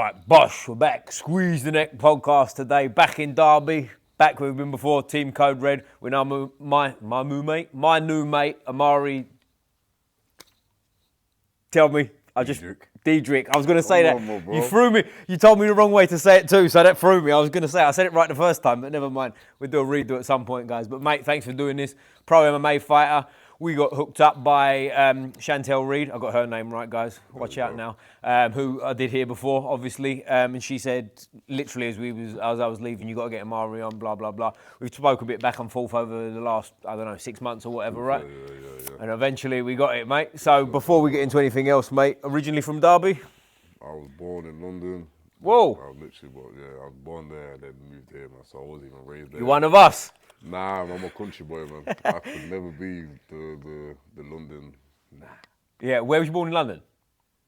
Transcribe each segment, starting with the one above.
Right, Bosh, we're back. Squeeze the Neck podcast today. Back in Derby. Back where we've been before. Team Code Red. We're now my new mate, Ammari. Tell me. Diedrick. I was going to say that. You threw me. You told me the wrong way to say it too, so that threw me. I was going to say I said it right the first time, but never mind. We'll do a redo at some point, guys. But mate, thanks for doing this. Pro MMA fighter. We got hooked up by Chantel Reed. I got her name right, guys. Watch out now. Who I did hear before, obviously. And she said, literally, as I was leaving, you got to get Amari on, blah, blah, blah. We've spoke a bit back and forth over the last, 6 months or whatever, right? Yeah. And eventually we got it, mate. So before we get into anything else, mate, originally from Derby? I was born in London. Whoa. I was born there and then moved here, man. So I wasn't even raised there. You're one of us. Nah, I'm a country boy, man. I could never be the London. Nah. Yeah, where was you born in London?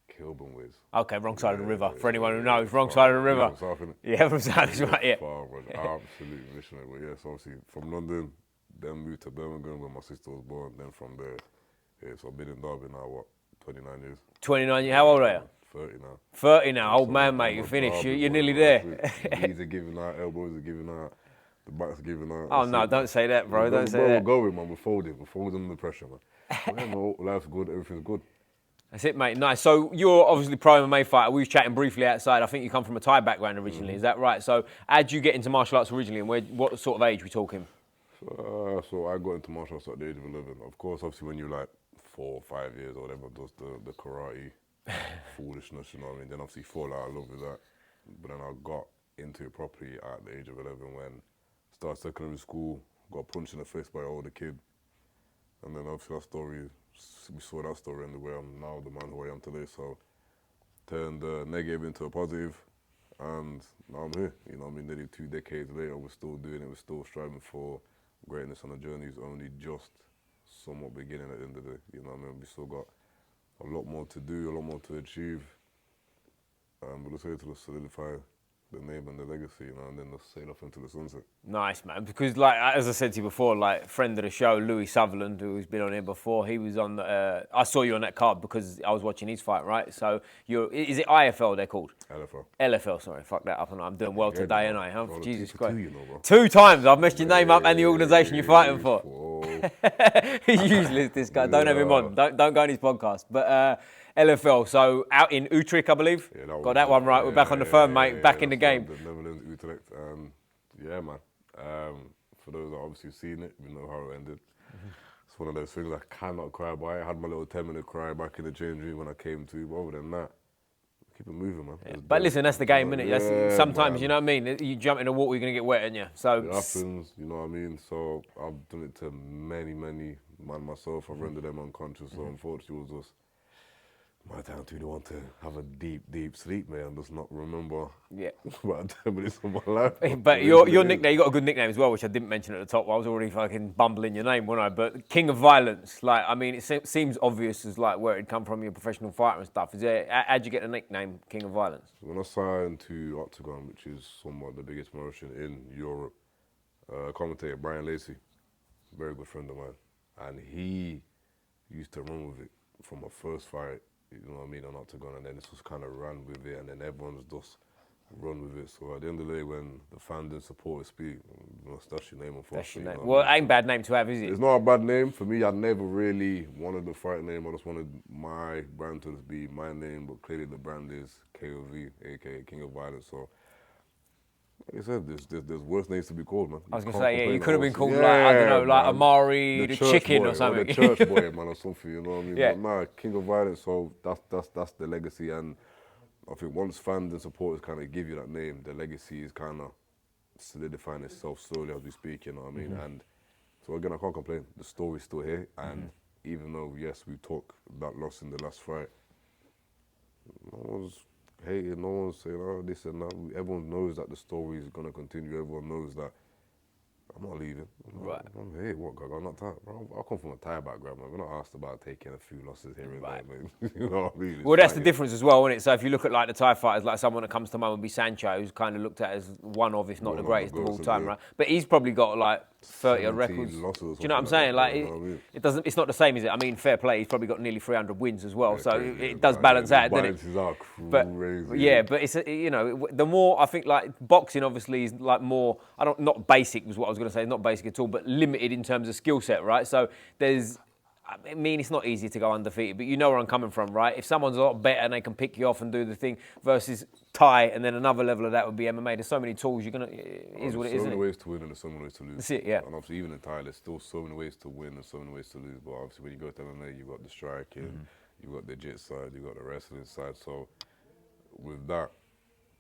Kilburn ways. Okay, wrong side of the river. For anyone who knows, wrong side of the river. From South, innit? Yeah, from South, is right, yeah. Far, man. Absolute missionary. But yeah, so obviously from London, then moved to Birmingham where my sister was born. Then from there, yeah, so I've been in Derby now, 29 years. 29 years, how old are you? 30 now. 30 now, old man, mate, you're finished. You're nearly there. Knees are giving out, elbows are giving out. The back's giving out. Oh, no, don't say that, bro. Don't say that. We're going, man. We're folding under the pressure, man. Life's good. Everything's good. That's it, mate. Nice. So you're obviously pro MMA fighter. We was chatting briefly outside. I think you come from a Thai background originally. Is that right? So how did you get into martial arts originally, and what sort of age are we talking? So I got into martial arts at the age of 11. Of course, obviously, when you're like 4 or 5 years or whatever, does the karate foolishness, you know what I mean? Then obviously fall out of love with that. But then I got into it properly at the age of 11 when started secondary school, got punched in the face by an older kid. And then obviously that story, we saw that story and the way I'm now the man who I am today. So turned the negative into a positive and now I'm here. You know what I mean? Nearly 2 decades later, we're still doing it. We're still striving for greatness and the journey is only just somewhat beginning at the end of the day. You know what I mean? We still got a lot more to do, a lot more to achieve. We're just here to solidify the name and the legacy, you know, and then just sail off into the sunset. Nice, man. Because, like, as I said to you before, like, friend of the show, Louis Sutherland, who's been on here before, he was on the... I saw you on that card because I was watching his fight, right? So, is it IFL they're called? LFL. LFL, sorry. Fuck that up. And I'm doing well today, ain't I? Bro, Jesus Christ. 2, you know, bro. 2 times I've messed your name up and the organisation you're fighting for. He's useless, this guy. Don't have him on. Don't go on his podcast. But... LFL, so out in Utrecht, I believe. Yeah, got that one right. We're back on the firm, mate. Back in the game. The Netherlands, Utrecht, yeah, man. For those that obviously seen it, we know how it ended. It's one of those things I cannot cry by. I had my little 10-minute cry back in the change room when I came to. But other than that, keep it moving, man. Yeah. But listen, that's the game, innit? Yeah, sometimes, man. You know what I mean? You jump in the water, you're going to get wet, aren't you? So it happens, you know what I mean? So I've done it to many, man myself. I've rendered them unconscious. So unfortunately, it was just my time to want to have a deep sleep, man, and just not remember about 10 minutes of my life. But your nickname, you got a good nickname as well, which I didn't mention at the top. I was already fucking bumbling your name, wasn't I? But King of Violence, like, I mean, it seems obvious as like where it'd come from, your professional fighter and stuff. How'd you get the nickname King of Violence? When I signed to Octagon, which is somewhat the biggest promotion in Europe, commentator Brian Lacey, very good friend of mine, and he used to run with it from my first fight. You know what I mean, on Octagon, and then this was kind of run with it, and then everyone's just run with it. So at the end of the day, when the fans and supporters speak, that's your name, unfortunately. That's your name. You know well, it ain't a bad name to have, is it? It's not a bad name. For me, I never really wanted the fight name. I just wanted my brand to be my name, but clearly the brand is KOV, aka King of Violence. So, like I said, there's worse names to be called, man. I was going to say, you could have been called, like, I don't know, like Amari, the chicken or something. Or the church boy, man, or something, you know what I mean? Yeah. But nah, King of Violence, so that's the legacy. And I think once fans and supporters kind of give you that name, the legacy is kind of solidifying itself slowly as we speak, you know what I mean? And so again, I can't complain. The story's still here. And even though, yes, we took that loss in the last fight, no one's hating, no one's saying, oh, this and that. Everyone knows that the story is going to continue. Everyone knows that I'm not leaving. I'm here, what, God? I'm not tired. I come from a Thai background, man. We're not asked about taking a few losses here and there, man. You know what I mean? Well, that's the difference as well, isn't it? So if you look at like the Thai fighters, like someone that comes to mind would be Sancho, who's kind of looked at as one of, if not the greatest of all time, right? But he's probably got like 30 odd records. Losses or Do you know what I'm something saying? Like, you know what I mean? it doesn't. It's not the same, is it? I mean, fair play. He's probably got nearly 300 wins as well, so Crazy, it does balance out, doesn't it? Balances are But crazy. yeah, but it's the more I think like boxing obviously is like more. Not basic was what I was going to say. Not basic at all, but limited in terms of skill set, right? So there's. I mean, it's not easy to go undefeated, but you know where I'm coming from, right? If someone's a lot better and they can pick you off and do the thing versus Thai, and then another level of that would be MMA. There's so many tools. It is what it is. There's so many ways to win and there's so many ways to lose. That's it, yeah. And obviously, even in Thai, there's still so many ways to win and so many ways to lose. But obviously, when you go to MMA, you've got the striking, you've got the jit side, you've got the wrestling side. So with that,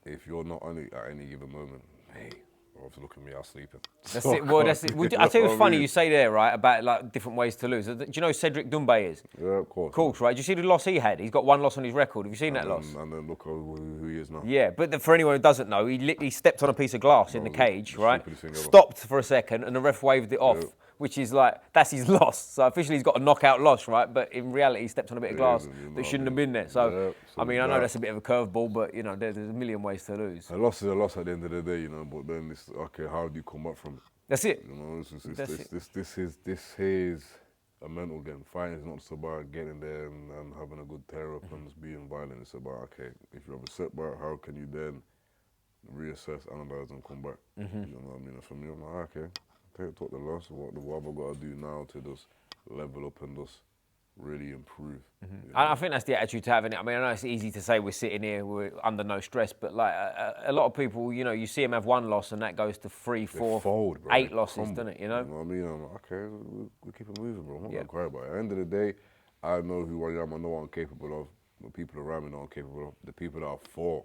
if you're not on it at any given moment, hey, obviously look at me, I'm sleeping. That's it. Well, that's it. I tell you what's funny you say there, right, about like different ways to lose. Do you know who Cedric Doumbé is? Yeah, of course. Of course, right? Do you see the loss he had? He's got one loss on his record. Have you seen that loss? And then look who he is now. Yeah, but for anyone who doesn't know, he literally stepped on a piece of glass in the cage, right? stupidest thing ever. Stopped for a second, and the ref waved it off, which is like, that's his loss. So officially he's got a knockout loss, right? But in reality, he stepped on a bit of glass that shouldn't have been there. So, I mean, I know that's a bit of a curveball, but, you know, there's a million ways to lose. A loss is a loss at the end of the day, you know, but then it's, okay, how do you come back from it? That's it. You know, this is a mental game. Fighting is not just about getting there and having a good tear up and just being violent. It's about, okay, if you have a setback, how can you then reassess, analyze, and come back? You know what I mean? And for me, I'm like, okay, took the loss. What have I got to do now to just level up and just really improve? You know? I think that's the attitude to have in it. I mean, I know it's easy to say we're sitting here, we're under no stress, but like a lot of people, you know, you see them have one loss and that goes to 3, 4, fold, 8 losses, doesn't it? You know? You know what I mean? I'm like, okay, we keep it moving, bro. I'm not gonna cry about it. At the end of the day, I know who I am. I know what I'm capable of. The people around me know what I'm capable of. The people that I fought,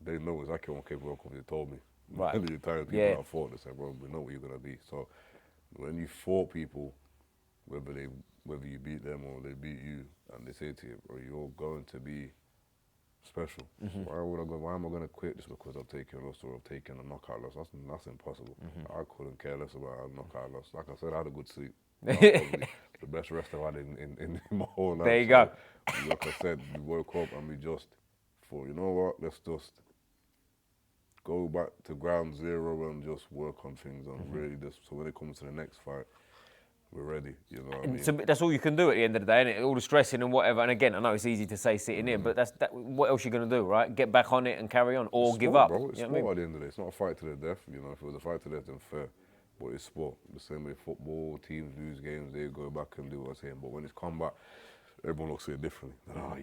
they know exactly what I'm capable of because they told me. Right. The entire people that I fought, they said, bro, we know what you're gonna be. So when you fought people, whether you beat them or they beat you, and they say to you, bro, you're going to be special. So why am I gonna quit just because I've taken a loss or I've taken a knockout loss? That's impossible. I couldn't care less about a knockout loss. Like I said, I had a good sleep. The best rest I've had in my whole life. There you go. Like I said, we woke up and we just thought, you know what, let's just go back to ground zero and just work on things and really just, so when it comes to the next fight, we're ready, you know what I mean? So that's all you can do at the end of the day, isn't it? All the stressing and whatever. And again, I know it's easy to say sitting in, but what else are you going to do, right? Get back on it and carry on, or give up. Bro. It's you know sport at the end of the day. It's not a fight to the death. You know, if it was a fight to the death, then fair. But it's sport. The same way football teams lose games, they go back and do what I'm saying. But when it's combat, everyone looks at it differently.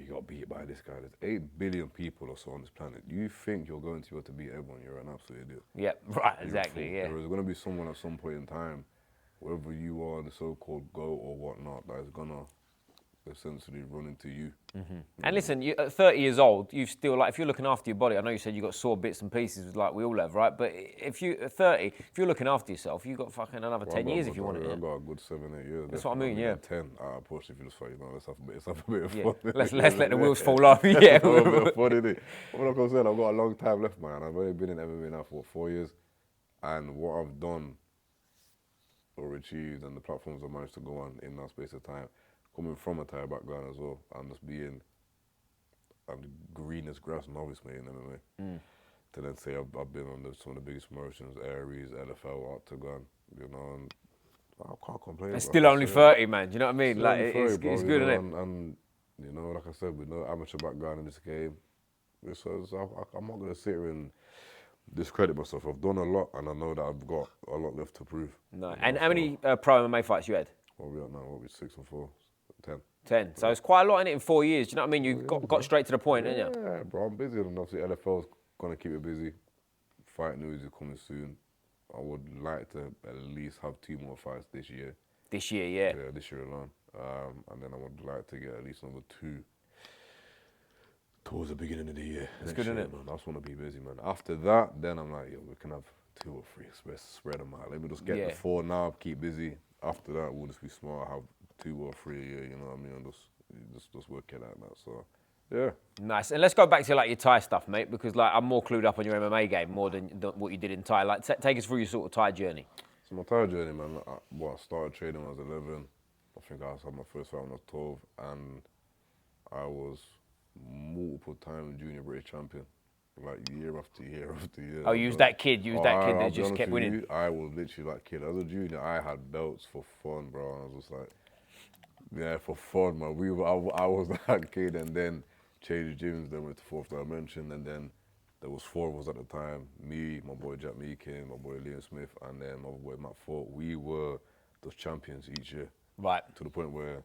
You got beat by this guy. There's 8 billion people or so on this planet. You think you're going to be able to beat everyone? You're an absolute idiot. Yeah, right. Exactly. Yeah. There's going to be someone at some point in time, whether you are the so-called GOAT or whatnot, that is going to essentially run into you. And listen, you, at 30 years old, you still, like, if you're looking after your body, I know you said you got sore bits and pieces like we all have, right? But if you, at 30, if you're looking after yourself, you've got fucking another 10 years if you want it. I've got a good 7, 8 years. That's what I mean, yeah. 10, I push if you just fight, you know, let's have a bit of fun. Let's let the wheels fall off, yeah. A bit of fun, innit? But like I said, I've got a long time left, man. I've only been in MMA now for 4 years. And what I've done or achieved and the platforms I've managed to go on in that space of time, coming from a Thai background as well, and just being the greenest grass novice, mate, in MMA. To then say I've been on some of the biggest promotions, Aries, LFL, Octagon, you know, and I can't complain. It's still only 30, man. Do you know what I mean? Like, it's good, isn't it? And, you know, like I said, with no amateur background in this game, I'm not going to sit here and discredit myself. I've done a lot, and I know that I've got a lot left to prove. No. And how many pro MMA fights you had? What are we at now? What are we, 6 and 4? 10. 10. So it's quite a lot in it in 4 years. Do you know what I mean? You got straight to the point, didn't you? Yeah, bro. I'm busy, and obviously LFL's going to keep it busy. Fight news is coming soon. I would like to at least have 2 more fights this year. This year, yeah. Yeah, this year alone. And then I would like to get at least another 2 towards the beginning of the year. That's good, isn't it? Man. I just want to be busy, man. After that, then I'm like, yo, we can have 2 or 3, spread them out. Let me just get the 4 now, keep busy. After that, we'll just be smart, have 2 or 3 a year, you know what I mean? And just work it out now. So, yeah. Nice. And let's go back to like your Thai stuff, mate, because like I'm more clued up on your MMA game more than what you did in Thai. Like, take us through your sort of Thai journey. So my Thai journey, man, I started training when I was 11. I think I had my first fight when I was 12, and I was multiple time junior British champion. like year after year after year. Oh, you was that kid. You was that kid I'll that be just honest kept with winning. you, I was literally that kid. As a junior, I had belts for fun, bro. And I was just like, yeah, for fun, man. I was that kid, and then changed gyms. Then went to fourth dimension, and then there was four of us at the time. Me, my boy Jack Meekin, my boy Liam Smith, and then my boy Matt Fort. We were the champions each year. Right. To the point where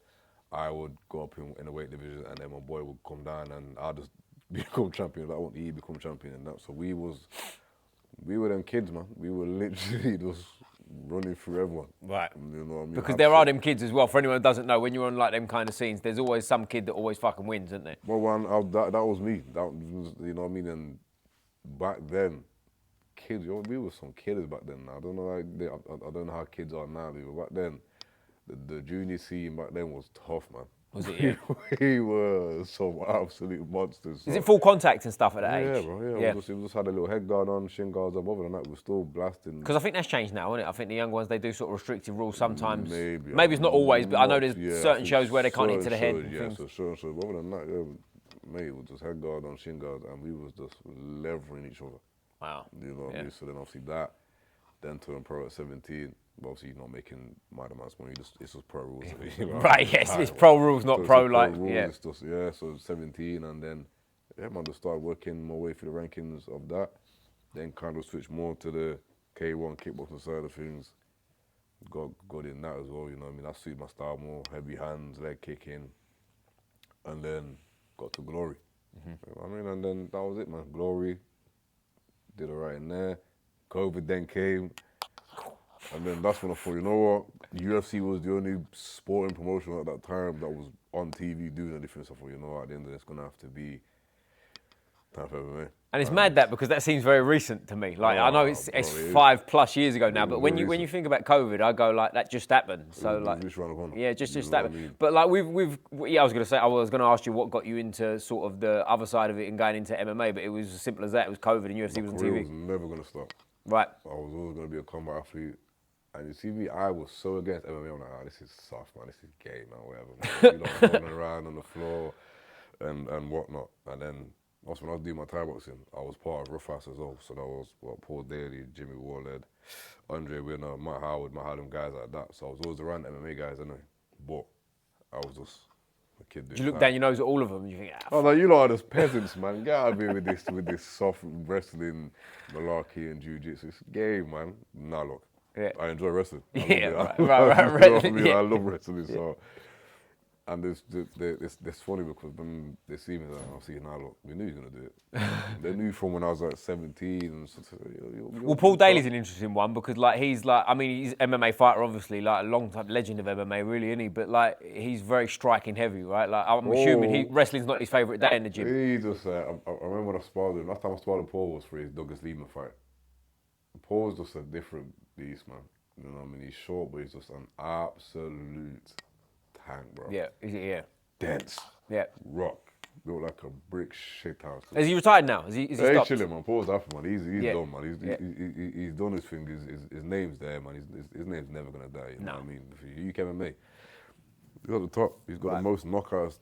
I would go up in the weight division, and then my boy would come down, and I'd just become champion. I want he become champion, and that. So we were them kids, man. We were literally just running through everyone. Right. You know what I mean? Because there are them kids as well. For anyone who doesn't know, when you're on like them kind of scenes, there's always some kid that always fucking wins, isn't there? Well, that was me. That was, you know what I mean? And back then, kids, we were some kids back then. I don't know, I don't know how kids are now, but back then, the junior scene back then was tough, man. Was it? Yeah. We were some absolute monsters. Is it full contact and stuff at that Yeah, age? bro. Yeah, we just had a little head guard on, shin guards, and other than that, we're still blasting. Because I think that's changed now, isn't it? I think the young ones, they do sort of restrictive rules sometimes. Maybe it's not always, but I know there's certain I shows where they can't hit to the head. Shows, And yeah, things. so certain shows. Other than that, mate, it was just head guard on, shin guard, and we was just levering each other. Wow. You know what I mean? So then obviously that, then turned pro at 17. But obviously you're not making mad amounts of money. It's just pro rules. You know? Right, yes, it's pro rules, not So pro it's like, rules, yeah. it's just, yeah, so 17, and then, yeah, man, just started working my way through the rankings of that. Then kind of switched more to the K1 kickboxing side of things. Got in that as well, you know what I mean? That suited my style more, heavy hands, leg kicking. And then got to Glory. You know what I mean? And then that was it, man. Glory, did all right in there. COVID then came. And then that's when I thought, you know what? UFC was the only sporting promotion at that time that was on TV doing anything. So I thought, you know what? At the end of it, it's going to have to be time for MMA. And it's mad that, because that seems very recent to me. Like, I know it's 5+ years ago now, but when you think about COVID, I go like, that just happened. So like, just around the corner. yeah, just You know happened. what I mean? But like I was going to ask you what got you into sort of the other side of it and going into MMA, but it was as simple as that. It was COVID and UFC was on My career TV. was never going to stop. Right. I was always going to be a combat athlete. And you see me, I was so against MMA. I'm like, this is soft, man. This is gay, man. Whatever. Man. You know, rolling around on the floor and whatnot. And then also when I was doing my Thai boxing, I was part of Rough House as well. So that was Paul Daly, Jimmy Warled, Andre Winner, Matt Howard, guys like that. So I was always around MMA guys, anyway. But I was just a kid. Do you look down your nose at all of them and you think, I was like, you lot are just peasants, man. Get out of here with this soft wrestling, malarkey and Jiu Jitsu. It's gay, man. Nah, look. Yeah. I enjoy wrestling. Right. You know what I mean? I love wrestling. So, and it's funny because when they see me, like, I see now, look, we knew you were gonna do it. They knew from when I was like 17. And so, well, Paul Daly's an interesting one because like he's MMA fighter, obviously, like a long time legend of MMA, really, isn't he? But like he's very striking heavy, right? Like I'm assuming wrestling's not his favourite day in the gym. He just, I remember when I sparred him. Last time I sparred with Paul was for his Douglas Lehman fight. Paul's just a different beast, man. You know what I mean? He's short, but he's just an absolute tank, bro. Yeah, yeah. Dense. Yeah. Rock. Built like a brick shit house. Is he retired now? Is he stopped? He's chilling, man. Paul's after, man. He's done, man. He's done his thing. His name's there, man. His name's never going to die. You know what I mean? For UK MMA, he's at the top. He's got the most knockouts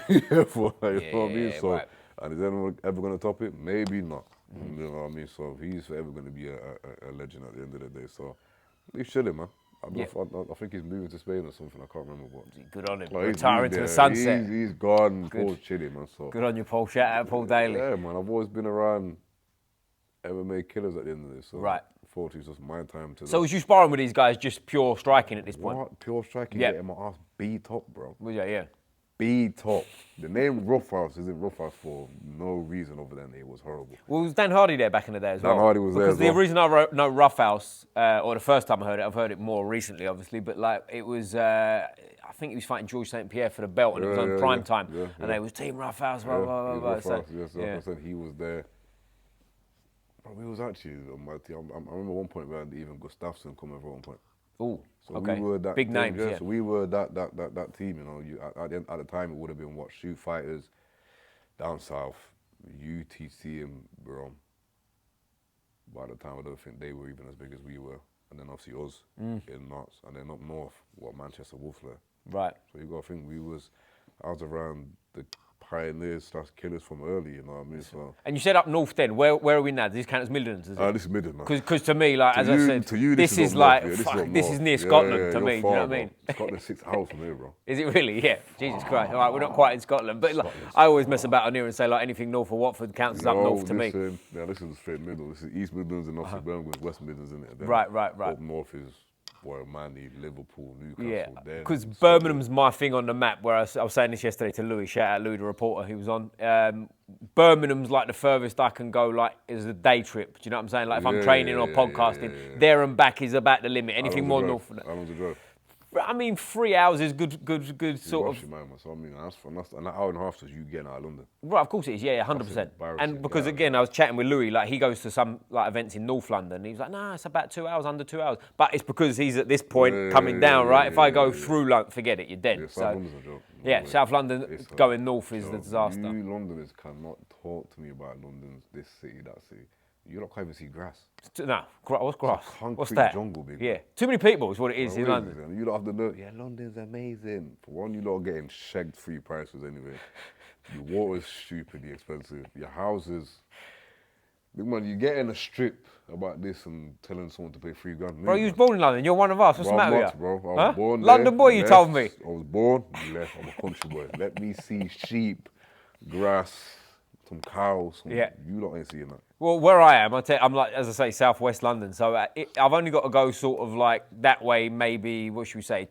ever. You know what I mean? So, and is anyone ever going to top it? Maybe not. You know what I mean? So he's forever going to be a legend at the end of the day. So he's chilling, man. I think he's moving to Spain or something. I can't remember what. Good on him. Like, retiring to the sunset. He's gone. Paul's chilling, man. So good on you, Paul. Shout out Paul Daly. Yeah, man. I've always been around MMA killers at the end of this. So right. I thought it's just my time to. So was you sparring with these guys just pure striking at this point? What? Pure striking? Yeah. Getting my ass beat up, bro. Well, yeah. Beat up. The name Rough House isn't Rough House for no reason other than it was horrible. Well, was Dan Hardy there back in the day as well? Dan Hardy was there as well. Because the reason I know Rough House, or the first time I heard it, I've heard it more recently, obviously, but like it was, I think he was fighting George St. Pierre for the belt, and it was on prime time, and it was Team Rough House, blah, blah, blah. So I said he was there. But we was actually on my team. I remember one point we had even Gustafsson come over at one point. Ooh, so okay. We were that big team, names, yeah. So we were that team, you know. At the time, it would have been what, Shoot Fighters down south, UTC and Brom. By the time, I don't think they were even as big as we were. And then obviously us in Knots, and then up north, Manchester Wolfler. Right. So you got to think I was around the pioneers / killers from early, you know what I mean? So. And you said up north then, where are we now? Does this count as Midlands? Is it? This is Midland, man. Because to me, like, as I said, to you, this is up like, north, fuck, up this is north. near Scotland to you're me, do you far, know what I bro. mean? Scotland's 6 hours from here, bro. Is it really? Yeah. Jesus Christ. All right, we're not quite in Scotland. But like, I always mess about on here and say, like, anything north of Watford counts as up north to me. Yeah, this is the straight middle. This is East Midlands and obviously Birmingham, West Midlands, isn't it? Then Right. Up north is Manly, Liverpool, Newcastle. Yeah, then because Birmingham's my thing on the map. Where I was saying this yesterday to Louis. Shout out Louis, the reporter who was on. Birmingham's like the furthest I can go. Like is a day trip. Do you know what I'm saying? Like if I'm training or podcasting, there and back is about the limit. Anything more north. How long's the drive? I mean, 3 hours is good sort of. So I mean, that's an hour and a half to you getting out of London. Right, of course it is. Yeah, 100%. And because again, I was chatting with Louis. Like he goes to some like events in North London. He was like, "Nah, it's about 2 hours, under 2 hours." But it's because he's at this point coming down, right? If I go through London, forget it, you're dead. Yeah, South London's a joke. Yeah, South London going north is the disaster. You Londoners cannot talk to me about London's this city, that city. You don't even see grass. No, what's grass? What's Concrete that? jungle, big. Yeah, too many people is what it is in London. You don't have to know. Yeah, London's amazing. For one, you lot are getting shagged free prices anyway. Your water's stupidly expensive. Your houses. Big man, you get in a strip about this and telling someone to pay $3,000. Bro, you was born in London. You're one of us. What's the matter with you? Bro, I was born there, London boy, you told me. I was born, left. I'm a country boy. Let me see grass, some cows. You lot ain't seeing that. Well, where I am, I'm like, as I say, southwest London. So I've only got to go sort of like that way, maybe, what should we say,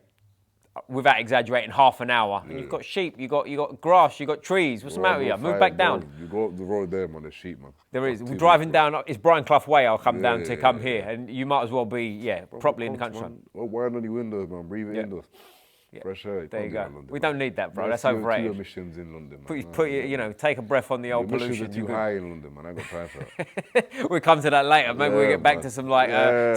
without exaggerating, half an hour. And you've got sheep, you got grass, you got trees. What's the matter with you? Move back down. You go up the road there, man, there's sheep, man. There is. We're driving down, it's Brian Clough Way I'll come down to come here. And you might as well be, properly in the country. Well, wind on your windows, man, breathe it indoors. Yeah. Fresh air. There you go. London, we don't need that, bro. That's overrated. Emissions in London. Take a breath on the old pollution. Emissions are too high in London, man. I ain't got time for that. We'll come to that later. Maybe we'll get back to some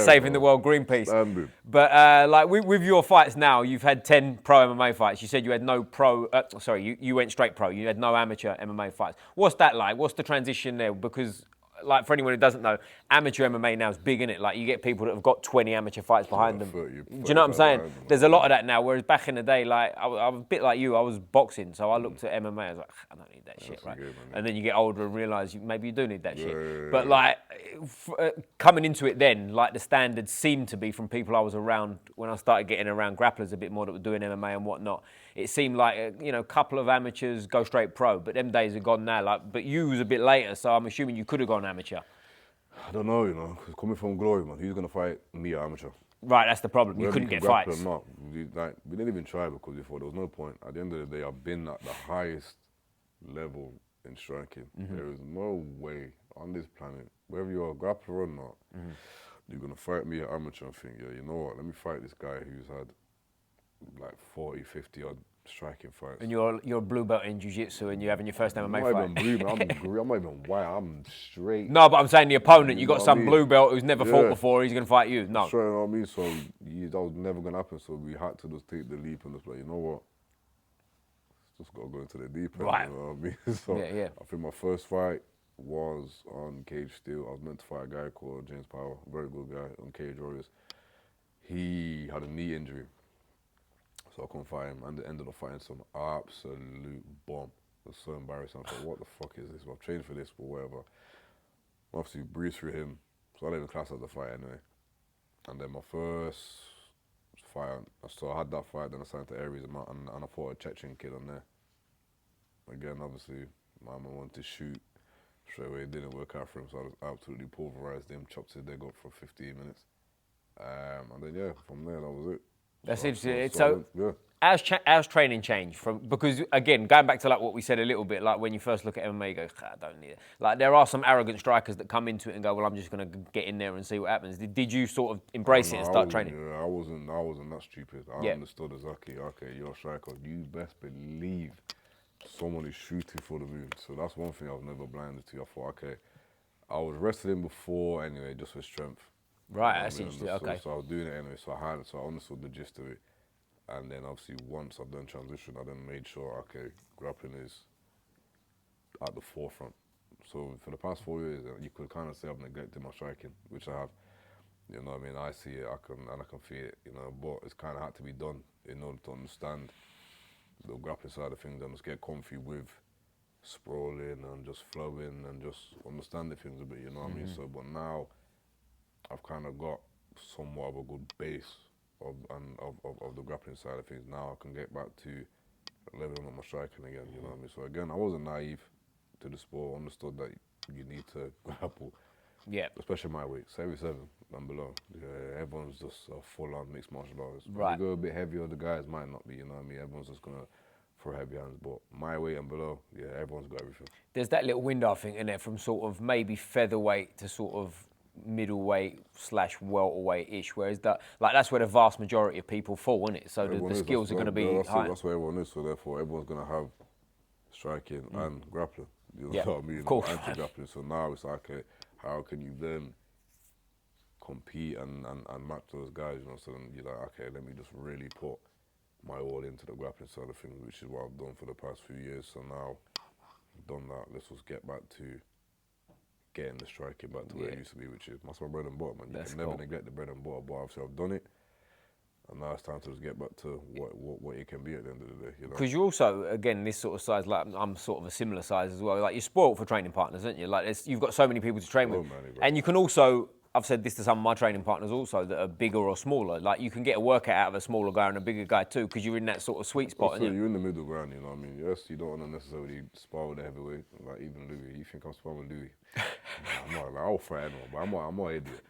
saving the world, Greenpeace. But with your fights now, you've had 10 pro MMA fights. You said you had no pro. You went straight pro. You had no amateur MMA fights. What's that like? What's the transition there? Because like for anyone who doesn't know, amateur MMA now is big, innit? Like you get people that have got 20 amateur fights behind them. 30, do you know what I'm saying? There's a lot of that now. Whereas back in the day, like I was a bit like you, I was boxing, so I looked at MMA. I was like, I don't need that shit, right? Good, and then you get older and realise maybe you do need that shit. But like coming into it, then like the standards seemed to be from people I was around when I started getting around grapplers a bit more that were doing MMA and whatnot. It seemed like a couple of amateurs go straight pro, but them days are gone now. Like, but you was a bit later, so I'm assuming you could have gone amateur. I don't know, because coming from Glory, man, who's gonna fight me or amateur? Right, that's the problem. You couldn't get fights. We didn't even try because before there was no point. At the end of the day, I've been at the highest level in striking. There is no way on this planet, whether you're a grappler or not, you're gonna fight me at amateur and think, you know what? Let me fight this guy who's had like 40, 50 odd striking fights. And you're a blue belt in Jiu Jitsu and you're having your first MMA fight. I'm not even blue, I'm not even white, I'm straight. No, but I'm saying the opponent, you got some blue belt who's never fought before, he's going to fight you. No. Straight, you know what I mean? So that was never going to happen, so we had to just take the leap and just like, you know what? Just got to go into the deep end, right. You know what I mean? So I think my first fight was on Cage Steel. I was meant to fight a guy called James Power, a very good guy on Cage Warriors. He had a knee injury. So I couldn't fight him, and ended up fighting some absolute bomb. It was so embarrassing. I thought, what the fuck is this? I've trained for this, but whatever. Obviously, breezed through him, so I didn't even class as a fight anyway. And then my first fight, so I had that fight, then I signed to Aries, and I fought a Chechen kid on there. Again, obviously, my man wanted to shoot straight away. It didn't work out for him, so I just absolutely pulverized him, chopped his leg up for 15 minutes. And then, from there, that was it. That's interesting. So, how's training changed from, because again, going back to like what we said a little bit, like when you first look at MMA, you go, I don't need it. Like there are some arrogant strikers that come into it and go, well, I'm just going to get in there and see what happens. Did you sort of embrace it and start training? Yeah, I wasn't that stupid. I understood exactly, okay, you're a striker. You best believe someone is shooting for the moon. So that's one thing I was never blinded to. I thought, okay, I was wrestling before anyway, just for strength. Right, that's interesting. Okay. So I was doing it anyway. So I understood the gist of it. And then obviously once I've done transition, I then made sure, okay, grappling is at the forefront. So for the past 4 years, you could kind of say I've neglected my striking, which I have. You know what I mean? I see it, I can feel it, you know, but it's kind of had to be done in order to understand the grappling side of things and just get comfy with sprawling and just flowing and just understanding things a bit, you know what I mean? So, but now I've kind of got somewhat of a good base of the grappling side of things. Now I can get back to leveling up my striking again, you know what I mean? So again, I wasn't naive to the sport, understood that you need to grapple. Yeah. Especially my weight, 77 and below. Yeah, everyone's just full-on mixed martial artists. Right. When you go a bit heavier, the guys might not be, you know what I mean? Everyone's just going to throw heavy hands. But my weight and below, yeah, everyone's got everything. There's that little window, I think, in there from sort of maybe featherweight to sort of middleweight / welterweight-ish, whereas that's where the vast majority of people fall, isn't it? So the skills are going to be high. That's where everyone is, so therefore everyone's going to have striking and grappling. You know what I mean? Of course. Anti-grappling. So now it's like, how can you then compete and match those guys, you know? So then you're like, okay, let me just really put my all into the grappling side of things, which is what I've done for the past few years. So now I've done that, let's just get back to getting the striking back to where it used to be, which is that's my bread and butter, man. You can never neglect the bread and butter, but obviously I've done it. And now it's time to just get back to what it can be at the end of the day, you know? Because you're also, again, this sort of size, like I'm sort of a similar size as well. Like you're spoiled for training partners, aren't you? Like you've got so many people to train with. And you can also, I've said this to some of my training partners also that are bigger or smaller. Like you can get a workout out of a smaller guy and a bigger guy too, because you're in that sort of sweet spot. Also, you're in the middle ground, you know what I mean? Yes, you don't want to necessarily spar with a heavyweight, like even Louis. You think I'm sparring with Louis? I'm not, like, I'll fight anyone, but I'm not an idiot.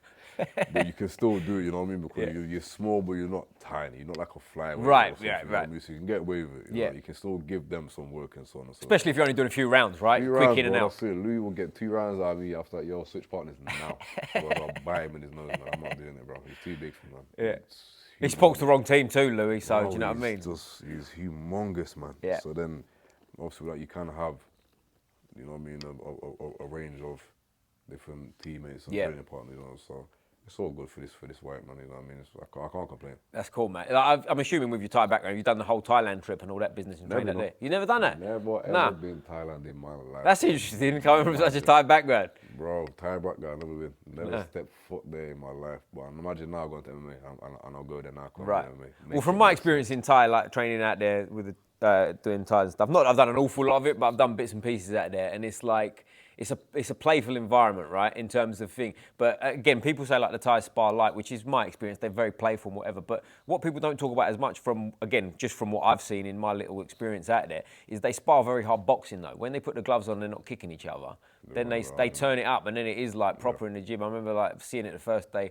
But you can still do it, you know what I mean? Because you're small, but you're not tiny. You're not like a flyweight. Right, right. You know what I mean? So you can get away with it. You know? You can still give them some work and so on and so on. Especially if you're only doing a few rounds, right? Quick in and out. That's it. Louis will get 2 rounds out of me after that. Yo, switch partners now. So I'll buy him in his nose, man. I'm not doing it, bro. He's too big for me, man. Yeah. He supports the wrong team too, Louis, so do you know what I mean? He's humongous, man. Yeah. So then, obviously, like, you kind of have, you know what I mean, a range of different teammates and training partners, you know, so it's all good for this white man, you know what I mean? I can't complain. That's cool, mate. Like, I'm assuming with your Thai background, you've done the whole Thailand trip and all that business and trained out there. You never done that? Never ever been Thailand in my life. That's interesting, coming from such a Thai background. Bro, Thai background, never stepped foot there in my life. But imagine now going to MMA and I'll go there now. Right. Well, from my experience in Thai, like training out there with doing Thai and stuff, I've done an awful lot of it, but I've done bits and pieces out there, and it's like, it's a playful environment, right, in terms of thing. But again, people say like the Thai spar light, which is my experience. They're very playful and whatever. But what people don't talk about as much just from what I've seen in my little experience out there, is they spar very hard boxing though. When they put the gloves on, they're not kicking each other. Then they turn it up, and then it is like proper in the gym. I remember like seeing it the first day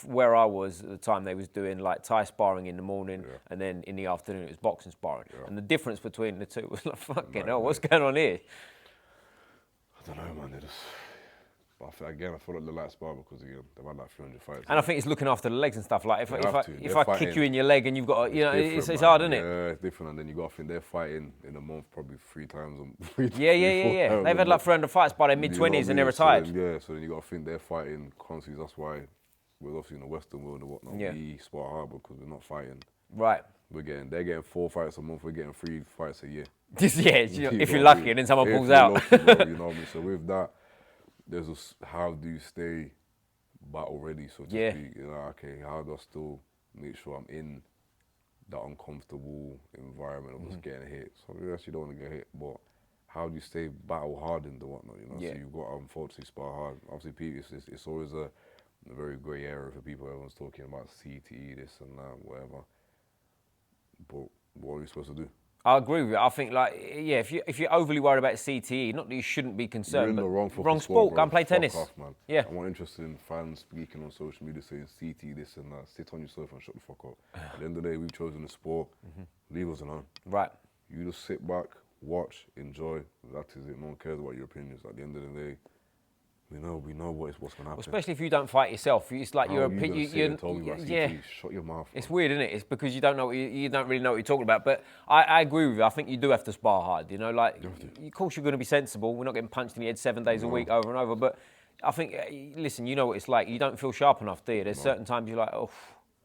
where I was at the time. They was doing like Thai sparring in the morning, and then in the afternoon it was boxing sparring. And the difference between the two was like, fucking hell, what's going on here? I don't know, man. But I feel like the light spar because they've had like 300 fights. And I think it's looking after the legs and stuff. Like if I kick you in your leg and you've got, it's hard, isn't it? Yeah, it's different. And then you got to think they're fighting in a month probably 3 times. Yeah. They've had like 300 fights by their mid-20s and they're retired. So then you got to think they're fighting constantly. That's why we're obviously in the Western world and whatnot. We spar hard because we're not fighting. Right. They're getting 4 fights a month. We're getting 3 fights a year. If you're lucky, and then someone pulls out. Lucky, bro, you know what I mean? So with that, there's just how do you stay battle ready, so to speak? You know, okay, how do I still make sure I'm in that uncomfortable environment of just getting hit? So yes, you don't want to get hit, but how do you stay battle hardened and whatnot? You know, so you've got to unfortunately spar hard. Obviously, it's always a very grey area for people. Everyone's talking about CTE, this and that, whatever. But what are you supposed to do? I agree with you. I think, like, if you're overly worried about CTE, not that you shouldn't be concerned, you're in but the wrong sport. Go and play tennis. Off, man. Yeah. I'm not interested in fans speaking on social media saying CTE, this and that. Sit on your sofa and shut the fuck up. At the end of the day, we've chosen the sport. Leave us alone. Right. You just sit back, watch, enjoy. That is it. No one cares about your opinions. At the end of the day, we know what's going to happen. Especially if you don't fight yourself, it's like you're told me about CTE. Shut your mouth. It's weird, isn't it? It's because you don't know you don't really know what you're talking about. But I agree with you. I think you do have to spar hard. You know, like of course you're going to be sensible. We're not getting punched in the head 7 days a week over and over. But I think listen, you know what it's like. You don't feel sharp enough, do you? There's certain times you're like, oh,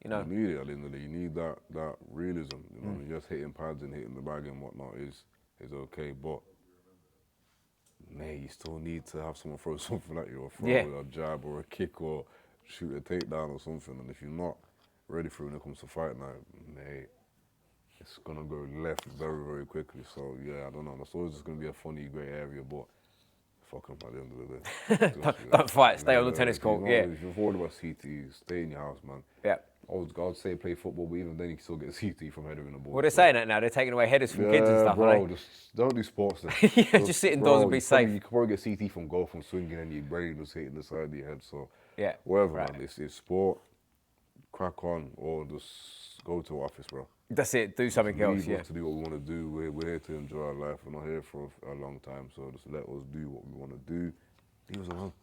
you know. You need it at the end of the day. You need that realism. You know, just hitting pads and hitting the bag and whatnot is okay, but. Mate, you still need to have someone throw something at you, or throw a jab or a kick or shoot a takedown or something. And if you're not ready for it when it comes to fight night, mate, it's gonna go left very, very quickly. So yeah, I don't know. That's always just gonna be a funny, great area, but fuck 'em at the end of the day. Just, Don't fight. Stay on the tennis court. You know, Yeah. if you're worried about CT, stay in your house, man. Yeah. I'd say play football, but even then you can still get CT from headering the ball. Well, they're saying that now. They're taking away headers from kids and stuff, bro, aren't they? just don't do sports then. Yeah, just sit indoors and be safe. You can probably get CT from golf and swinging and your brain just hitting the side of your head. So Yeah. whatever, Right. man. It's sport, crack on, or just go to office, bro. That's it. Do something else. We Yeah. want to do what we want to do. We're here to enjoy our life. We're not here for a long time. So just let us do what we want to do. Leave us alone.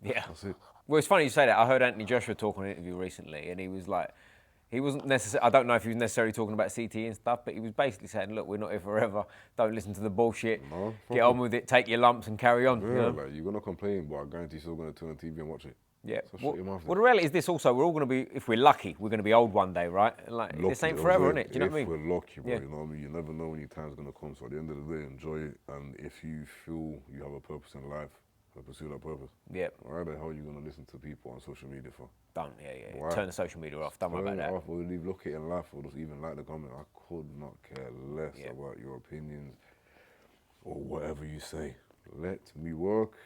Yeah. That's it. Well, it's funny you say that. I heard Anthony Joshua talk on an interview recently, and he was like, he wasn't necessarily, I don't know if he was necessarily talking about CT and stuff, but he was basically saying, look, we're not here forever. Don't listen to the bullshit. No, Get on with it. Take your lumps and carry on. Yeah, You know? like you're gonna complain, but I guarantee you're still gonna turn on TV and watch it. Yeah. So shut your mouth. Well, the reality is this also, we're all going to be, if we're lucky, we're going to be old one day, right? And like, this ain't forever, isn't it? Do you know what I mean? If we're lucky, bro, Yeah. you know what I mean? You never know when your time's going to come. So at the end of the day, enjoy it. And if you feel you have a purpose in life, pursue that purpose. Yeah. Why the hell are you going to listen to people on social media for? Don't, yeah. Why? Turn the social media off. Don't worry Turn about it that. off, or leave, look at it and laugh, or just even like the comment. I could not care less Yeah. about your opinions or whatever you say. Let me work.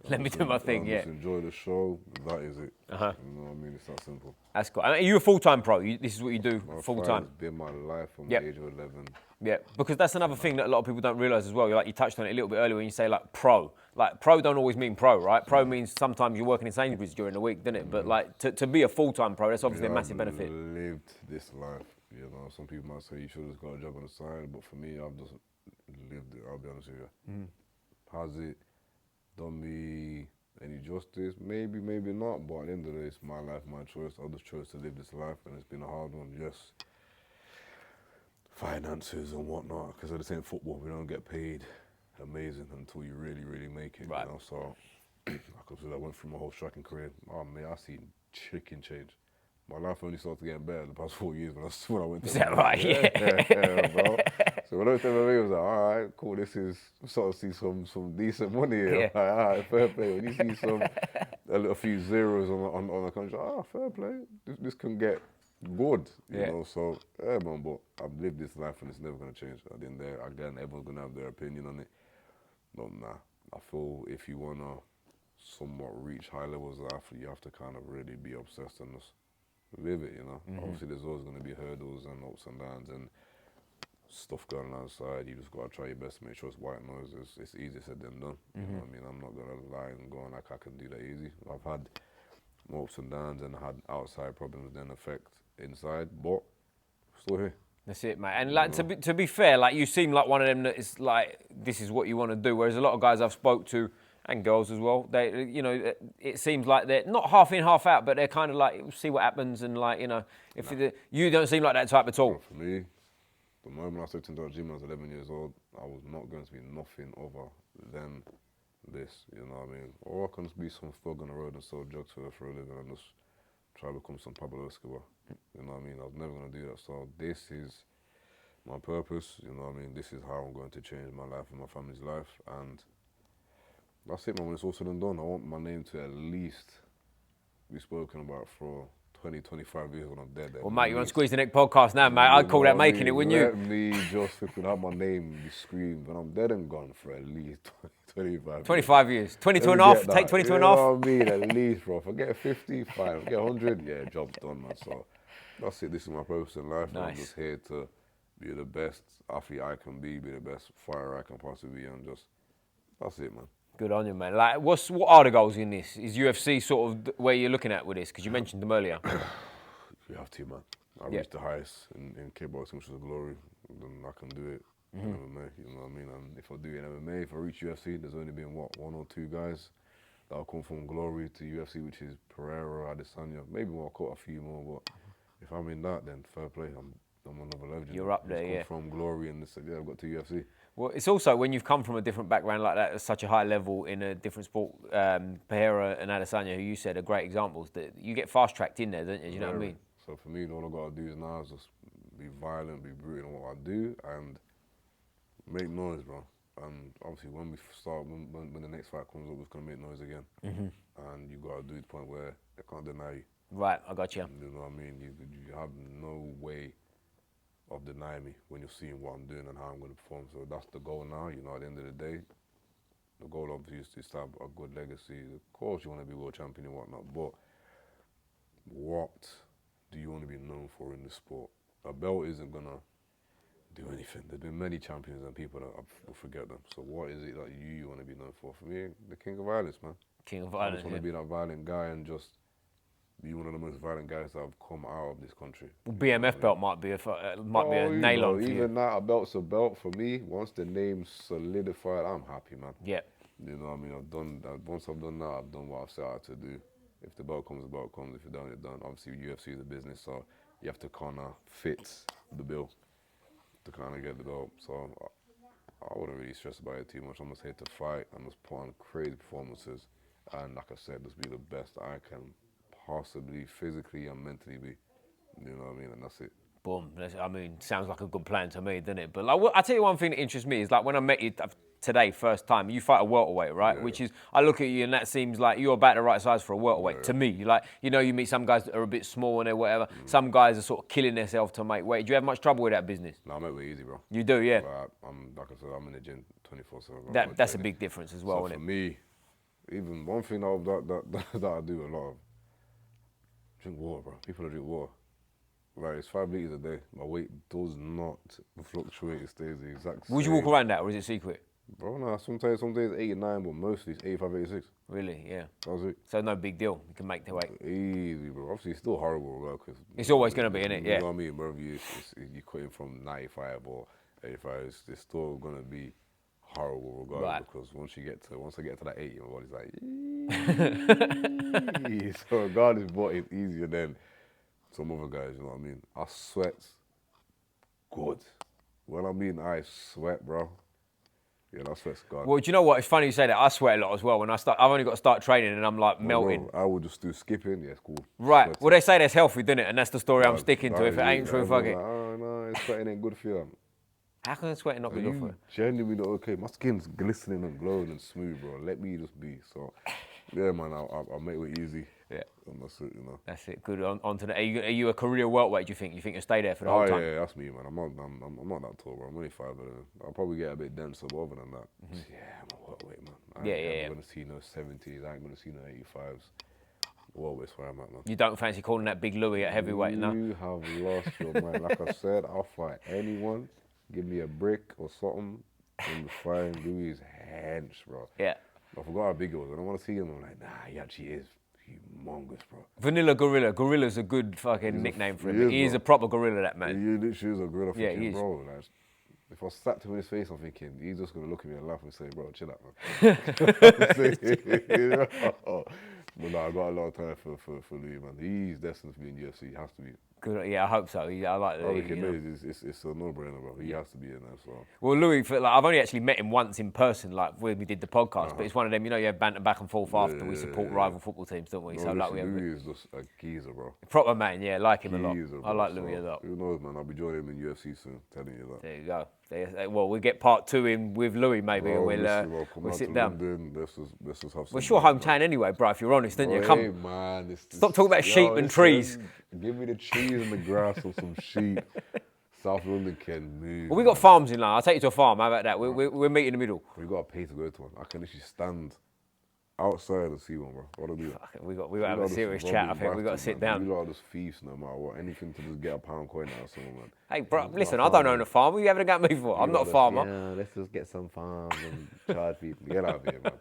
Let me do my thing, yeah. Just enjoy the show. That is it. Uh-huh. You know what I mean? It's that simple. That's cool. I mean, are you a full-time pro? This is what you do My full-time? fight has been my life from Yep. the age of 11. Yeah, because that's another thing that a lot of people don't realise as well. You touched on it a little bit earlier when you say like pro. Like pro don't always mean pro, right? Pro means sometimes you're working in Sainsbury's during the week, doesn't it? But like to be a full-time pro, that's obviously a massive benefit. I've lived this life. You know, some people might say you should have just got a job on the side, but for me, I've just lived it. I'll be honest with you. Has it done me any justice? Maybe, maybe not. But at the end of the day, it's my life, my choice. I just chose to live this life, and it's been a hard one. Yes, finances and whatnot. Because at the same football, we don't get paid amazing until you really, really make it. Right. You know? So, like I said, I went through my whole striking career. Oh man, I seen chicken change. My life only started getting better the past 4 years when I went to Is that right? Yeah, bro. So when I went to MMA, I was like, all right, cool, this is, I'm starting to see some decent money here. Yeah. Like, all right, fair play. When you see a few zeros on the contract, fair play. This can get good, you know. So, yeah, man, but I've lived this life and it's never going to change. At the end there, again, everyone's going to have their opinion on it. But nah, I feel if you want to somewhat reach high levels of athlete, you have to kind of really be obsessed and just live it, you know. Obviously, there's always going to be hurdles and ups and downs and stuff going on outside. You just got to try your best to make sure it's white noise. It's easier said than done. You know what I mean? I'm not going to lie and go on like I can do that easy. I've had more ups and downs and had outside problems then affect inside, but still here. That's it, mate. And like to be fair, like you seem like one of them that is like this is what you want to do. Whereas a lot of guys I've spoke to and girls as well, they, you know, it seems like they're not half in, half out, but they're kind of like see what happens and like, you know, if you don't seem like that type at all. Well, for me, the moment I stepped into the gym when I was 11 years old, I was not going to be nothing other than this. You know what I mean? Or I can just be some thug on the road and sell drugs for a living and just try to become some Pablo Escobar. You know what I mean? I was never going to do that. So this is my purpose. You know what I mean? This is how I'm going to change my life and my family's life. And that's it, man. When it's all said and done, I want my name to at least be spoken about for 20, 25 years when I'm dead. Well, mate, you want to squeeze the next podcast now, mate? I'd call that making it, wouldn't you? Let me just freaking have my name be screamed when I'm dead and gone for at least 25 25 years. 22 and a half? Take 22 and a half? You know what I mean? At least, bro. If I get 50, fine. If I get 100, yeah, job's done, man. So that's it. This is my purpose in life. Nice. I'm just here to be the best athlete I can be the best fighter I can possibly be, and just, that's it, man. Good on you, man. Like, what are the goals in this? Is UFC sort of where you're looking at with this? Because you mentioned them earlier. You have to, man. I reached the highest in kickboxing, which is a glory. Then I can do it in MMA, you know what I mean? And if I do it in MMA, if I reach UFC, there's only been, one or two guys that'll come from glory to UFC, which is Pereira, Adesanya. Maybe I'll cut a few more, but if I'm in that, then fair play. I'm another legend. You're up there, yeah. From glory and I've got to UFC. Well, it's also when you've come from a different background like that, at such a high level in a different sport. Pereira and Adesanya, who you said are great examples, that you get fast tracked in there, don't you? Do you know what I mean? So for me, all I got to do is now is just be violent, be brutal in what I do, and make noise, bro. And obviously, when we start, when the next fight comes up, we're gonna make noise again. And you got to do it to the point where they can't deny you. Right, I got you. You know what I mean? You have no way of denying me when you're seeing what I'm doing and how I'm going to perform. So that's the goal now. You know, at the end of the day, the goal obviously is to have a good legacy. Of course, you want to be world champion and whatnot, but what do you want to be known for in this sport? A belt isn't gonna do anything. There's been many champions and people that will forget them. So what is it that you want to be known for? For me, the king of violence, man. King of I violence. just want to be that violent guy and just be one of the most violent guys that have come out of this country. BMF belt might be a nail on for you. Even that, a belt's a belt for me. Once the name's solidified, I'm happy, man. Yeah. You know what I mean? I've done that. Once I've done that, I've done what I've set out to do. If the belt comes, the belt comes. If you're done, you're done. Obviously, UFC is a business, so you have to kind of fit the bill to kind of get the belt. So I wouldn't really stress about it too much. I'm just here to fight and just put on crazy performances. And like I said, just be the best that I can possibly physically and mentally be. You know what I mean? And that's it. Boom. I mean, sounds like a good plan to me, doesn't it? But like, I tell you one thing that interests me is like when I met you today, first time, you fight a welterweight, right? Yeah. Which is, I look at you and that seems like you're about the right size for a welterweight to me. Like, you know, you meet some guys that are a bit small and whatever. Some guys are sort of killing themselves to make weight. Do you have much trouble with that business? No, I make it easy, bro. You do, yeah. Like I said, I'm in the gym 24/7. That's a big difference as well, So isn't for it? me, even one thing that I do a lot of, drink water, bro. People that drink water. Like, it's 5 liters a day. My weight does not fluctuate. It stays the exact same. Would you walk around that or is it secret? Bro, nah, some days 89, but mostly it's 85, 86. Really, yeah. That's it. So no big deal. You can make the weight. Easy, bro. Obviously, it's still horrible, bro. Cause It's always going to be, innit? You Yeah. know what I mean? Wherever you quitting from 95 or 85, it's still going to be horrible regardless. Right. Because once I get to that 80, my body's like, so regardless, but it's easier than some other guys, you know what I mean? I sweat good. When I mean I sweat, bro. Yeah, that sweat's gone. Well, do you know what? It's funny you say that. I sweat a lot as well. When I've only got to start training and I'm like melting. Bro, I would just do skipping. Yeah, it's cool. Right. Sweating. Well, they say that's healthy, don't it? And that's the story I'm sticking to. If it ain't true, fuck it. Oh, no, sweating ain't good for you. How can sweating not be good for you? Genuinely not okay. My skin's glistening and glowing and smooth, bro. Let me just be. So, yeah, man, I'll make it easy. Yeah. And that's it, you know. That's it. Good. On to the. Are you a career welterweight? Do you think? You think you'll stay there for the whole time? Yeah, that's me, man. I'm not that tall, bro. I'm only 5'11". I'll probably get a bit denser, but other than that, yeah, I'm a welterweight, man. I ain't gonna see no 70s. I ain't gonna see no 85s. Welterweight's where I'm at, man. You don't fancy calling that Big Louis at heavyweight, no? You have lost your mind. Like I said, I'll fight anyone. Give me a brick or something. In the fighting Louis' hands, bro. Yeah. I forgot how big it was. I don't want to see him. I'm like, nah, he actually is humongous, bro. Vanilla Gorilla. Gorilla's a good fucking nickname for him. He is a proper gorilla, that man. He literally is a gorilla. Yeah, he is. Bro, like, if I slapped him in his face, I'm thinking, he's just going to look at me and laugh and say, bro, chill out, man. You know? But no, I got a lot of time for Louis, man. He's destined to be in UFC. He has to be. Good. Yeah, I hope so. I like I reckon it's a no-brainer, bro. He has to be in there, so. Well, Louis, I've only actually met him once in person, like when we did the podcast. But it's one of them, you know, you have banter back and forth after. We support rival football teams, don't we? No, so like we have Louis is just a geezer, bro. proper man. Yeah, like him a lot. Geezer, I like bro. Louis a lot. Who knows, man? I'll be joining him in UFC soon. Telling you that. There you go. Well, we'll get part 2 in with Louis maybe, Bro, and we'll sit down. London. Let's just have some. Well, it's your hometown anyway, bro. If you're honest, didn't you? Come. Hey, man, Stop talking about sheep and trees. Give me the trees and the grass of some sheep. South London can move. Well, we got farms in London. I'll take you to a farm. How about that? We'll meet in the middle. We got to pay to go to one. I can actually stand outside and see one, bro. What do we do? We got to have a serious chat. I think we got to sit down. We lot are just thieves no matter what. Anything to just get a pound coin out of someone, man. Hey, bro, listen, I don't own a farm. What are you having a go at me for? I'm not a farmer. Yeah, let's just get some farms and charge people. Get out of here, man.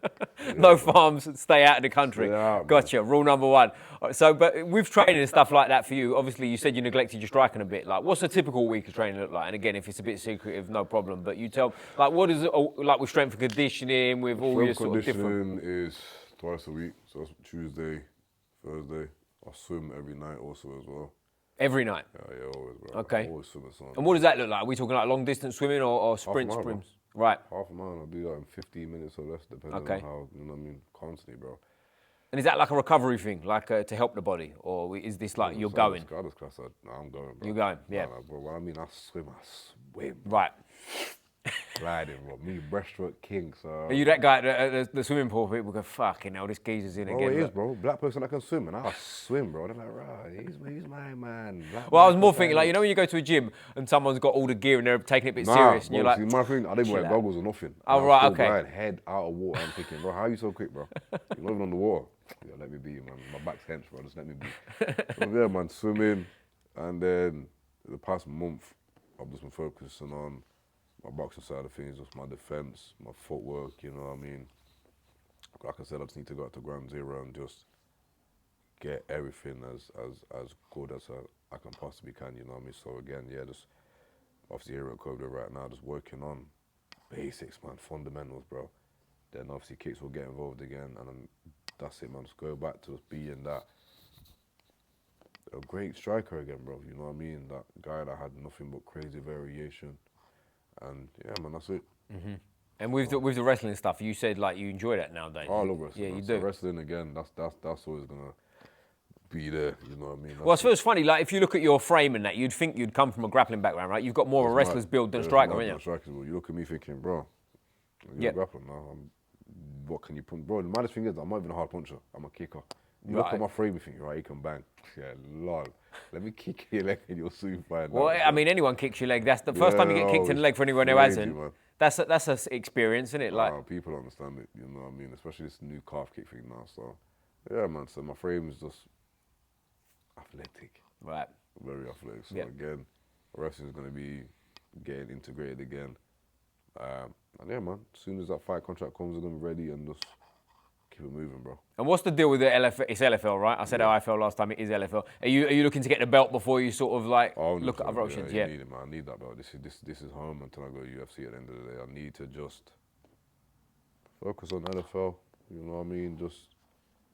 No farms, stay out of the country. Stay out, Gotcha. Rule number 1. So, but with training and stuff like that for you, obviously you said you neglected your striking a bit. Like, what's a typical week of training look like? And again, if it's a bit secretive, no problem. But you tell, like, what is it like with strength and conditioning, with all your sort of different? Conditioning is twice a week, so that's Tuesday, Thursday. I swim every night also as well. Every night? Yeah, always, bro. Okay. Always swim at something. And what does that look like? Are we talking like long distance swimming or sprint mile, sprints? Right. Half a mile, I'll do that in 15 minutes or less, depending on how, you know what I mean, constantly, bro. And is that like a recovery thing, like to help the body? Or is this like you're going? I just class that, I'm going, bro. You're going, yeah. But what I mean, I swim. Right. gliding, bro. Me, breaststroke king, so... Are you that guy at the swimming pool? People go, fucking hell, this geezer's in Bro, again. it is, Look. bro. Black person that can swim, and I swim, bro. They're like, right, he's my man. Black Well, I man was more can thinking, like, dive. you know when you go to a gym and someone's got all the gear and they're taking it a bit Nah, serious, and bro, you're like, see, my thing, I didn't wear chill out. goggles or nothing. Oh, And I right, still okay. glide head out of water. I'm thinking, bro, how are you so quick, bro? You're not even on the water. Yeah, let me be, man. My back's hench, bro. Just let me be. So, yeah, man, swimming. And then the past month, I've just been focusing on my boxing side of things, just my defense, my footwork, you know what I mean? Like I said, I just need to go out to ground zero and just get everything as good as I can possibly can, you know what I mean? So again, yeah, just obviously here at Kobe right now, just working on basics, man, fundamentals, bro. Then obviously kicks will get involved again, and then that's it, man. Just go back to just being that a great striker again, bro. You know what I mean? That guy that had nothing but crazy variation, and yeah, man, that's it. And with the wrestling stuff, you said like you enjoy that nowadays. Oh, I love wrestling. Yeah, man. you So do. wrestling again, that's always gonna be there. You know what I mean? Well, I suppose it's funny, like if you look at your frame and that, you'd think you'd come from a grappling background, right? You've got more of a wrestler's build than striker, haven't you? Strikers, you look at me thinking, bro, you're Yeah. a grappler now. What can you put? Bro, the maddest thing is, I'm not even a hard puncher. I'm a kicker. You look Right. at my frame, you think, right, you can bang. Yeah, lol. Let me kick your leg and you'll soon find Well, out. I mean, anyone kicks your leg. That's the first time you get kicked in the leg for anyone who crazy, hasn't. man. That's an experience, isn't it? Like, People don't understand it, you know what I mean? Especially this new calf kick thing now. So, yeah, man. So my frame is just athletic. right. Very athletic. So Yep. again, wrestling is going to be getting integrated again. And yeah, man, as soon as that fight contract comes, I'm going to be ready and just keep it moving, bro. And what's the deal with the LFL? It's LFL, right? I said IFL last time. It is LFL. Are you looking to get the belt before you sort of like look at other options? You Yeah. need it, man. I need that belt. This is home until I go to UFC at the end of the day. I need to just focus on LFL. You know what I mean? Just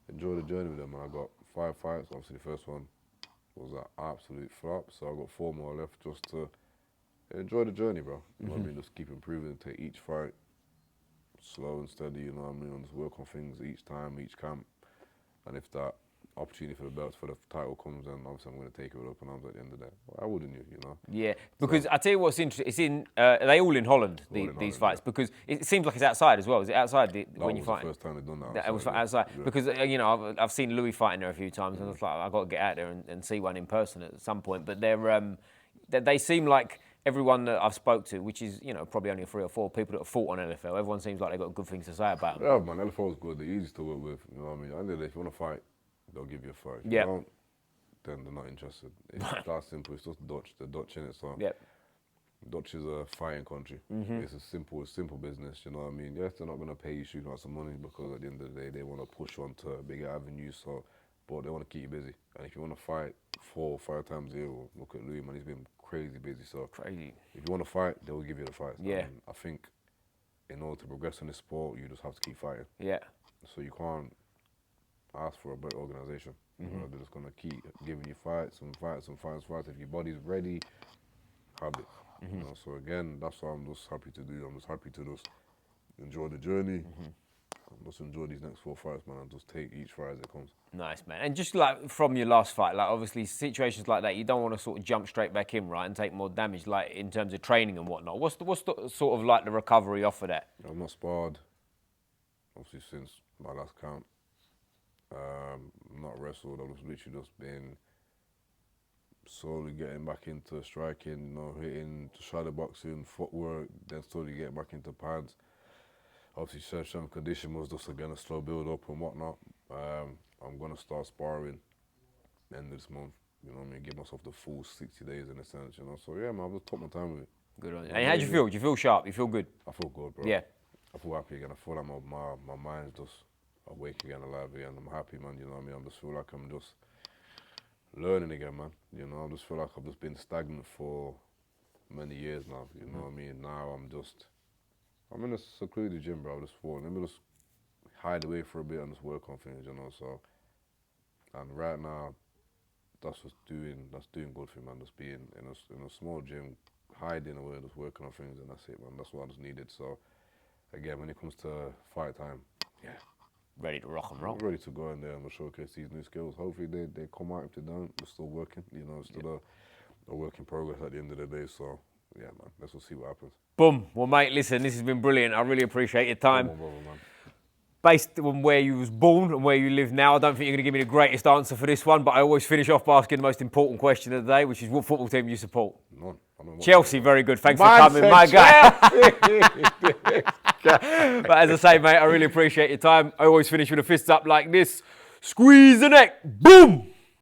enjoy the journey with them, man. I got 5 fights. Obviously, the first one was an absolute flop. So I got 4 more left just to enjoy the journey, bro. You know what I mean? Just keep improving, take each fight slow and steady, you know what I mean? And just work on things each time, each camp. And if that opportunity for the belts, for the title comes, then obviously I'm going to take it with open arms at the end of the day. Why wouldn't you, you know? Yeah, because I tell you what's interesting. It's in. Are they all in Holland? These Holland, fights, because it seems like it's outside as well. Is it outside when you That was fight? the first time they've done that. That was outside. Because you know I've seen Louis fighting there a few times, and I was like, I've got to get out there and see one in person at some point. But they seem like everyone that I've spoke to, which is probably only 3 or 4 people that have fought on LFL. Everyone seems like they've got good things to say about them. Yeah, man, LFL is good. They're easy to work with. You know what I mean? At the end of the day, if you want to fight, they'll give you a fight. If Yeah. you don't, then they're not interested. It's that simple. It's just Dutch. They're Dutch in it, so. Yeah. Dutch is a fighting country. It's a simple business, you know what I mean? Yes, they're not going to pay you shooting out some money because at the end of the day, they want to push you onto bigger avenues, but they want to keep you busy. And if you want to fight 4 or 5 times a year, look at Louis, man, he's been crazy busy. So Crazy. if you want to fight, they'll give you the fights. Yeah. And I think in order to progress in this sport, you just have to keep fighting. Yeah. So you can't ask for a better organization. You know, they're just going to keep giving you fights. If your body's ready, have it. You know, so again, that's what I'm just happy to do. I'm just happy to just enjoy the journey. Just enjoy these next 4 fights, man, and just take each fight as it comes. Nice, man. And just like from your last fight, like obviously situations like that, you don't want to sort of jump straight back in, right, and take more damage, like in terms of training and whatnot. What's the sort of like the recovery off of that? I've not sparred, obviously, since my last camp. Not wrestled. I've literally just been slowly getting back into striking, hitting shadow boxing, footwork, then slowly getting back into pads. Obviously, strength condition was just again a slow build up and whatnot. I'm gonna start sparring end of this month. You know what I mean? Give myself the full 60 days in a sense, So yeah, man, I've just took my time with it. Good on you. And how do you feel? Do you feel sharp? You feel good? I feel good, bro. Yeah. I feel happy again. I feel like my mind's just awake again, alive again. I'm happy, man. You know what I mean? I just feel like I'm just learning again, man. I just feel like I've just been stagnant for many years now. You know what I mean? Now I'm in a secluded gym, bro. I just thought, let me just hide away for a bit and just work on things, So, and right now, that's doing good for me, man. Just being in a small gym, hiding away, just working on things, and that's it, man. That's what I just needed. So, again, when it comes to fight time, yeah. Ready to rock and roll. I'm ready to go in there and showcase these new skills. Hopefully they come out. If they don't, we're still working. It's still a work in progress at the end of the day. So, yeah, man, let's just see what happens. Boom. Well, mate, listen, this has been brilliant. I really appreciate your time. Come on, brother, man. Based on where you was born and where you live now, I don't think you're going to give me the greatest answer for this one, but I always finish off by asking the most important question of the day, which is what football team you support? None. I don't know Chelsea, very good. Thanks for coming, my guy. But as I say, mate, I really appreciate your time. I always finish with a fist up like this. Squeeze the neck. Boom!